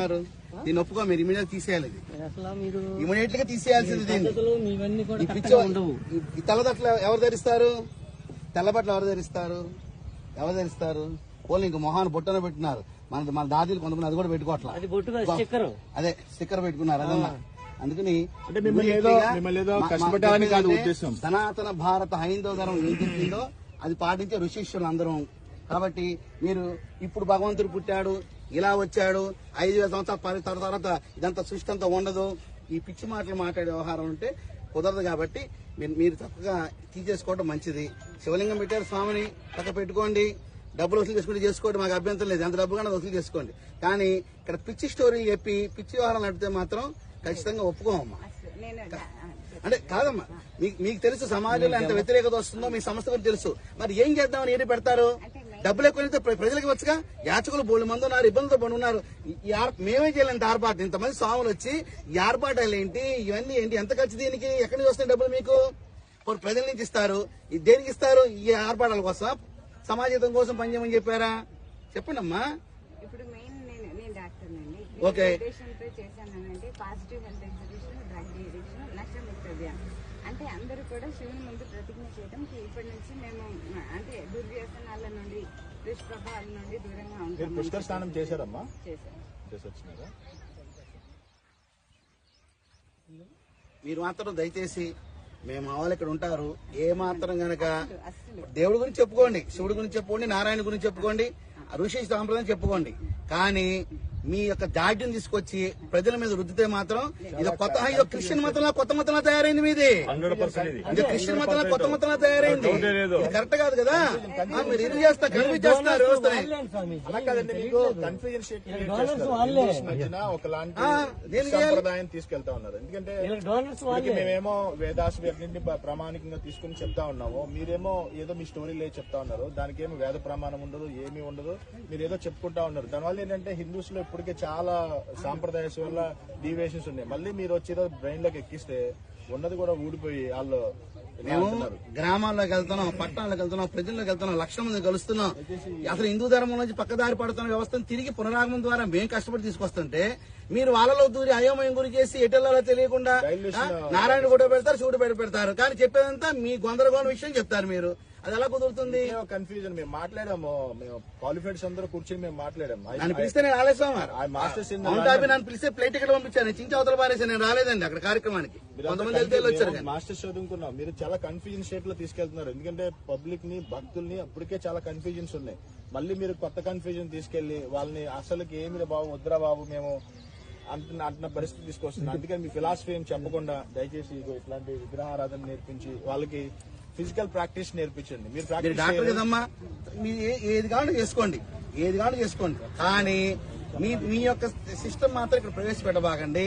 దీన్ని ఒప్పుకో, మీరు ఇమీడియట్ తీసేయాలి. ఇమీడియట్ గా తీసేయాల్సింది దీన్ని. ఈ తెల్లబట్టలు ఎవరు ధరిస్తారు? తెల్లబట్టలు ఎవరు ధరిస్తారు? పోలీ ఇంక మొహాన్ని బొట్టన పెట్టినారు. మన దాదీలు కొంతమంది అది కూడా పెట్టుకోవట్లా. అదే స్టిక్కర్ పెట్టుకున్నారు. అదన్నా అందుకని సనాతన భారత హైందవ ధర్మం ఏం చెప్పిందో అది పాటించే ఋషిష్యులు అందరం. కాబట్టి మీరు ఇప్పుడు భగవంతుడు పుట్టాడు, ఇలా వచ్చాడు, 5,000 సంవత్సరాల తర్వాత ఇదంతా సృష్టి అంతా ఉండదు, ఈ పిచ్చి మాటలు మాట్లాడే వ్యవహారం ఉంటే కుదరదు. కాబట్టి మీరు చక్కగా తీసేసుకోవడం మంచిది. శివలింగం పెట్టారు స్వామిని, పక్క పెట్టుకోండి. డబ్బులు వసూలు చేసుకోండి, మాకు అభ్యంతరం లేదు. ఎంత డబ్బు కానీ వసూలు చేసుకోండి. కానీ ఇక్కడ పిచ్చి స్టోరీ చెప్పి పిచ్చి వ్యవహారం నడిపితే మాత్రం ఖచ్చితంగా ఒప్పుకోమమ్మా. అంటే కాదమ్మా, మీకు తెలుసు సమాజంలో ఎంత వ్యతిరేకత వస్తుందో మీ సంస్థ గురించి తెలుసు. మరి ఏం చేద్దామని ఏది పెడతారు? డబ్బులు ఎక్కువ ప్రజలకు వచ్చుగా. యాచకులు బోళ్ళు మంది ఉన్నారు, ఇబ్బందులతో పడి ఉన్నారు. మేమే చేయలేంత ఆర్పాటు, ఇంతమంది స్వాములు వచ్చి ఈ ఆర్పాటాలు ఏంటి, ఇవన్నీ ఏంటి, ఎంత ఖర్చు దీనికి? ఎక్కడి నుంచి వస్తాయి డబ్బులు మీకు? ప్రజల నుంచి ఇస్తారు. దేనికి ఇస్తారు? ఈ ఆర్పాటాల కోసం, సమాజం కోసం పనిచేయమని చెప్పారా? చెప్పండి అమ్మా. ఇప్పుడు మెయిన్ నేను డాక్టర్ అండి. ఓకే, చేశానంటే positive health exhibition, drug addiction, నష్టముక్త అభియాన్. అంటే అందరూ కూడా శివుని ముందు ప్రతిజ్ఞ చేయడం, ఇప్పటి నుంచి మేము అంటే దుర్వ్యసనాల నుండి, దుష్ప్రభావాల నుండి దూరంగా ఉంటాం. పుష్కర స్నానం చేశారమ్మా? చేశారు. మీరు మాత్రం దయచేసి మేము వాళ్ళు ఇక్కడ ఉంటారు. ఏ మాత్రం గనక దేవుడి గురించి చెప్పుకోండి, శివుడి గురించి చెప్పుకోండి, నారాయణ గురించి చెప్పుకోండి, ఋషి సాంప్రదాయం చెప్పుకోండి. కానీ మీ యొక్క దాడ్యం తీసుకొచ్చి ప్రజల మీద రుద్దితే మాత్రం ఇది కొత్త క్రిస్టియన్ మతంలో కొత్త మతంలో తయారైంది. మీది క్రిస్టియన్ మతంలో కొత్త మతంలో తయారైంది. ఇది కరెక్ట్ కాదు కదా. మీరు ఇది చేస్తారు, కన్ఫ్యూజ్ చేస్తున్నారు వ్యవస్థని. సంప్రదాయం తీసుకెళ్తా ఉన్నారు. ఎందుకంటే మేమేమో వేదాస్ నుండి ప్రామాణికంగా తీసుకుని చెప్తా ఉన్నాము, మీరేమో ఏదో మీ స్టోరీ లేదు చెప్తా ఉన్నారు. దానికి ఏమో వేద ప్రమాణం ఉండదు, ఏమీ ఉండదు, మీరు ఏదో చెప్పుకుంటా ఉన్నారు. దానివల్ల ఏంటంటే హిందూస్ లో ఇప్పటికే చాలా సాంప్రదాయ వల్ల డీవియేషన్స్ ఉన్నాయి. మళ్ళీ మీరు వచ్చేదో బ్రెయిన్ లోకి ఎక్కిస్తే ఉన్నది కూడా ఊడిపోయి వాళ్ళు. మేము గ్రామాల్లోకి వెళ్తున్నాం, పట్టణాలకు వెళ్తున్నాం, ప్రజల్లోకి వెళ్తున్నాం, లక్షల మంది కలుస్తున్నాం. అసలు హిందూ ధర్మం నుంచి పక్కదారి పడుతున్న వ్యవస్థను తిరిగి పునరాగమనం ద్వారా మేము కష్టపడి తీసుకొస్తుంటే మీరు వాళ్ళలో దూరి అయోమయం గురి చేసి ఎటెల్లాలో తెలియకుండా నారాయణ కూడా పెడతారు, శివుడు బయట పెడతారు. కానీ చెప్పేదంతా మీ గొందరగోళం విషయం చెప్తారు మీరు. అది ఎలా కుదురుతుంది? కన్ఫ్యూజన్. మేము మాట్లాడాము, మేము క్వాలిఫైడ్స్ అందరూ కూర్చొని మేము మాట్లాడాము. నన్ను పిలిస్తే నేను రాలేసాం. నన్ను పిలిస్తే ప్లేట్ టికెట్ పంపించాను, చించి అవతల పారేసి నేను రాలేదండి అక్కడ కార్యక్రమానికి. కొంతమంది వచ్చారు. మాస్టర్స్ చదువుకున్నాం, మీరు చాలా కన్ఫ్యూజన్ స్టేట్ లో తీసుకెళ్తున్నారు. ఎందుకంటే పబ్లిక్ ని, భక్తుల్ని అప్పటికే చాలా కన్ఫ్యూజన్స్ ఉన్నాయి. మళ్ళీ మీరు కొత్త కన్ఫ్యూజన్ తీసుకెళ్లి వాళ్ళని అసలుకి ఏమి బాబు వద్దురా బాబు మేము అంటున్న పరిస్థితి తీసుకొస్తుంది. అందుకని మీ ఫిలాసఫీ ఏం చెప్పకుండా దయచేసి ఇట్లాంటి విగ్రహారాధన నేర్పించి వాళ్ళకి ఫిజికల్ ప్రాక్టీస్ నేర్పించండి. మీరు డాక్టర్ కదమ్మా, మీరు ఏది కావాలో చేసుకోండి, కానీ మీ యొక్క సిస్టమ్ మాత్రం ఇక్కడ ప్రవేశపెట్టబాకండి.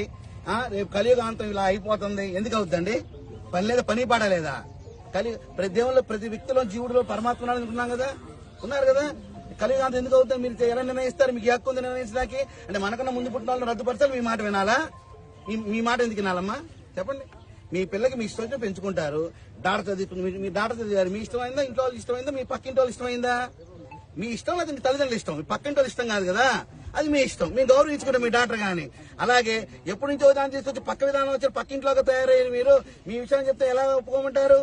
రేపు కలియుగాంతం ఇలా అయిపోతుంది. ఎందుకు అవుతుందండి? పని పాడలేదా? ప్రతి దేవుళ్ళు, ప్రతి వ్యక్తిలో, జీవుడిలో పరమాత్మ అనుకున్నాం కదా, ఉన్నారు కదా. కలియుగాంతం ఎందుకు అవుతుంది? మీరు ఎలా నిర్ణయిస్తారు? మీకు హక్కు ఉంది నిర్ణయించడానికి. అంటే మనకన్నా ముందు పుట్టిన వాళ్ళని రద్దుపరచాలి, మీ మాట వినాలా? మీ మాట ఎందుకు వినాలమ్మా? చెప్పండి. మీ పిల్లకి మీ ఇష్టం పెంచుకుంటారు. డాక్టర్ చదువుకుని మీ డాక్టర్ చదివారు, మీ ఇష్టమైందా? ఇంట్లో వాళ్ళు ఇష్టమైందా? మీ పక్కింటి వాళ్ళు ఇష్టమైందా? మీ ఇష్టం లేదా మీ తల్లిదండ్రులు ఇష్టం, మీ పక్కింటి వాళ్ళు ఇష్టం కాదు కదా. అది మీ ఇష్టం, మీ గౌరవించుకుంటాం మీ డాక్టర్ గాని. అలాగే ఎప్పటి నుంచో విధానం తీసుకొచ్చి పక్క విధానం వచ్చారు, పక్కింట్లోకి తయారయ్యారు. మీరు మీ విషయం చెప్తే ఎలా ఒప్పుకోమంటారు?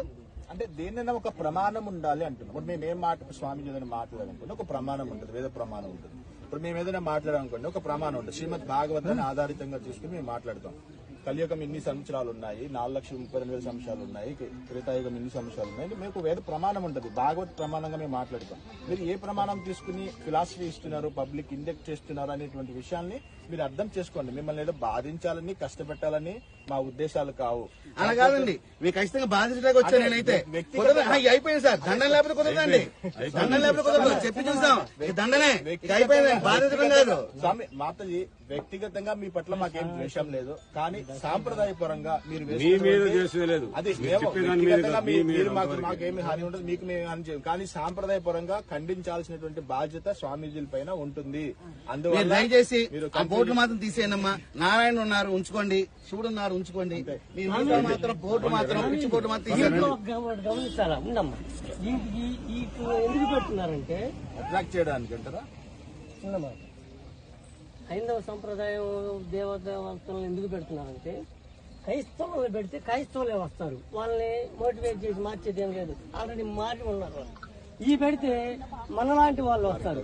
అంటే దేన్నైనా ఒక ప్రమాణం ఉండాలి అంటున్నాం. ఇప్పుడు మేము ఏం స్వామిజీ ఏదైనా మాట్లాడాలనుకోండి, ఒక ప్రమాణం ఉంటుంది, వేద ప్రమాణం ఉంటుంది. ఇప్పుడు మేము ఏదైనా మాట్లాడాలనుకోండి, ఒక ప్రమాణం ఉంటుంది. శ్రీమద్ భాగవతాన్ని ఆధారితంగా తీసుకుని మేము మాట్లాడతాం. కలియుగం ఇన్ని సంవత్సరాలు ఉన్నాయి, 4,32,000 సంవత్సరాలు ఉన్నాయి, త్రేతాయుగం ఇన్ని సంవత్సరాలు ఉన్నాయి. మీకు వేద ప్రమాణం ఉంటుంది, భాగవత్ ప్రమాణంగా మేము మాట్లాడతాం. మీరు ఏ ప్రమాణం తీసుకుని ఫిలాసఫీ ఇస్తున్నారు, పబ్లిక్ ఇండెక్ట్ చేస్తున్నారు అనేటువంటి విషయాన్ని మీరు అర్థం చేసుకోండి. మిమ్మల్ని ఏదో బాధించాలని, కష్టపెట్టాలని మా ఉద్దేశాలు కావు. అలా కాదండి, మీకు ఖచ్చితంగా బాధించడానికి వచ్చా. నేనైతే అయిపోయింది సార్, దండం లేకపోతే కుదరదండి. దండం లేకపోతే కుదరదు, చెప్పి చూసాం. దండనే అయిపోయింది, బాధించడం కాదు. స్వామి మాతజీ, వ్యక్తిగతంగా మీ పట్ల మాకేం ద్వేషం లేదు, కానీ సాంప్రదాయపరంగా మీరు అది మాకేమి హాని ఉండదు, మీకు మేము హాని చేయం. కానీ సాంప్రదాయపరంగా ఖండించాల్సినటువంటి బాధ్యత స్వామీజీల పైన ఉంటుంది. అందువల్ల దయచేసి బోర్డు మాత్రం తీసేయనమ్మా. నారాయణ ఉన్నారు ఉంచుకోండి, శివుడు ఉన్నారు ఉంచుకోండి. మీరు మాత్రం బోర్డు మాత్రం పిచ్చి బోర్డు మాత్రం గమనిస్తారా? ఉండమ్మా, ఎందుకు పెడుతున్నారంటే అట్రాక్ట్ చేయడానికి అంటారా? హైందవ సంప్రదాయం దేవతలను ఎందుకు పెడుతున్నారంటే క్రైస్తవులను పెడితే క్రైస్తవులే వస్తారు. వాళ్ళని మోటివేట్ చేసి మార్చేది ఏం లేదు, ఆల్రెడీ మారి ఉన్నారు వాళ్ళు. ఈ పెడితే మనలాంటి వాళ్ళు వస్తారు.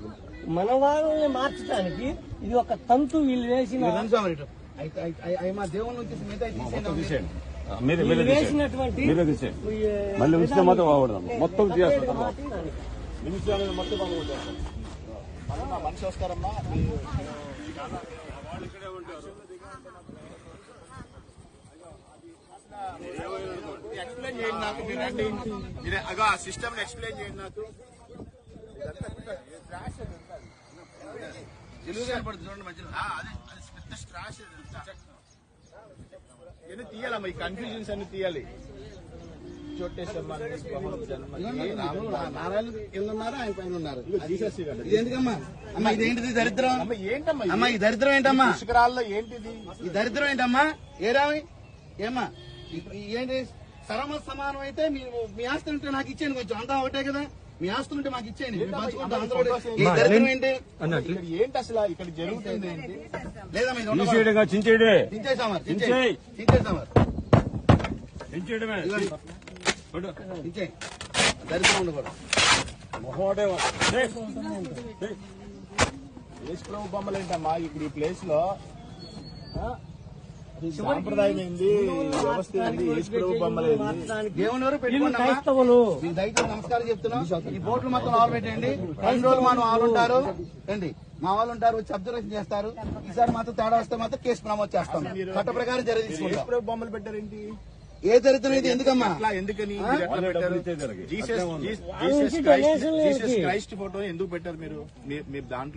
మన వాళ్ళని మార్చడానికి ఇది ఒక తంతు వీళ్ళు వేసిన మా దేవుని నుంచి మిగతా తీసేయండి. వీళ్ళు వేసినటువంటి మళ్ళీ ఉంచితే మాత్రం బాగుపడదాం. మొత్తం చేస్తాం. నిమిషాలు మొత్తం మనిషి వస్తారమ్మా. ఎక్స్ప్లెయిన్ చేయండి నాకు. మీరు రండి, మీరు అగా సిస్టమ్ ఎక్స్ప్లెయిన్ చేయండి నాకు. చూడండి మధ్యలో పెద్ద స్ట్రాష్ ఏదో తీయాలమ్మా, ఈ కన్ఫ్యూజన్స్ అన్ని తీయాలి. చోటేశ్వర నారాయణ కింద ఉన్నారు, ఆయన పైన ఉన్నారు. జీసస్ ఇది ఎందుకమ్మా? అమ్మా ఇదేంటిది దరిద్రం? అమ్మ ఏంటమ్మా అమ్మా ఈ దరిద్రం ఏంటమ్మా? పుష్కరాల్లో ఏంటిది ఈ దరిద్రం ఏంటమ్మా? ఏరామి ఏమ్మా ఏంటి? సరమ సమానం అయితే మీ ఆస్తి ఉంటే నాకు ఇచ్చేయండి, కొంచెం అంతా ఒకటే కదా. మీ ఆస్తులు ఉంటే మాకు ఇచ్చేయండి, మేము పంచుకుంటాం అందరూ. ఈ దరిద్రం ఏంటి? ఇక్కడ ఏంటి అసలు ఇక్కడ జరుగుతుంది ఏంటి? లేదా మీరు చించేడే చించేసామా? చించేయ్. చించేసామా? చించేయడమే. చించే దరిద్రం ఉండకూడదు. మొహోడే యేసు ప్రభు బొమ్మలు ఏంటమ్మా ఇప్పుడు ఈ ప్లేస్ లో? సాంప్రదాయం ఏంది, వ్యవస్థ ఏంది, యేసు ప్రభు బొమ్మలు ఏంది? దేవుని ఎవరు వీళ్ళు పెట్టుకోండి. క్రైస్తవులు. మీకు దయచేసి నమస్కారం చెప్తున్నాం. ఈ బోట్లు మొత్తం ఆలు పెట్టండి. 2 రోజులు మా వాళ్ళు ఉంటారు, రండి. మా వాళ్ళు ఉంటారు, వచ్చి అబ్జర్వేషన్ చేస్తారు. ఈసారి మాత్రం తేడా వస్తే మాత్రం కేసు నమోదు చేస్తాం. చట్ట ప్రకారం చర్య యేసు తీసుకుంటాం. ప్రభు బొమ్మలు పెట్టారేంటి? ఏ దరిద్రం ఇది? ఎందుకమ్మా? అట్లా ఎందుకని డబ్బులు పెట్టారు? ఇచ్చేదానికి. జీసస్ నుంచి డొనేషన్లు జీసస్ ఏంటి? క్రైస్ట్ ఫోటో ఎందుకు పెట్టారు మీరు? మీరు దాంట్లో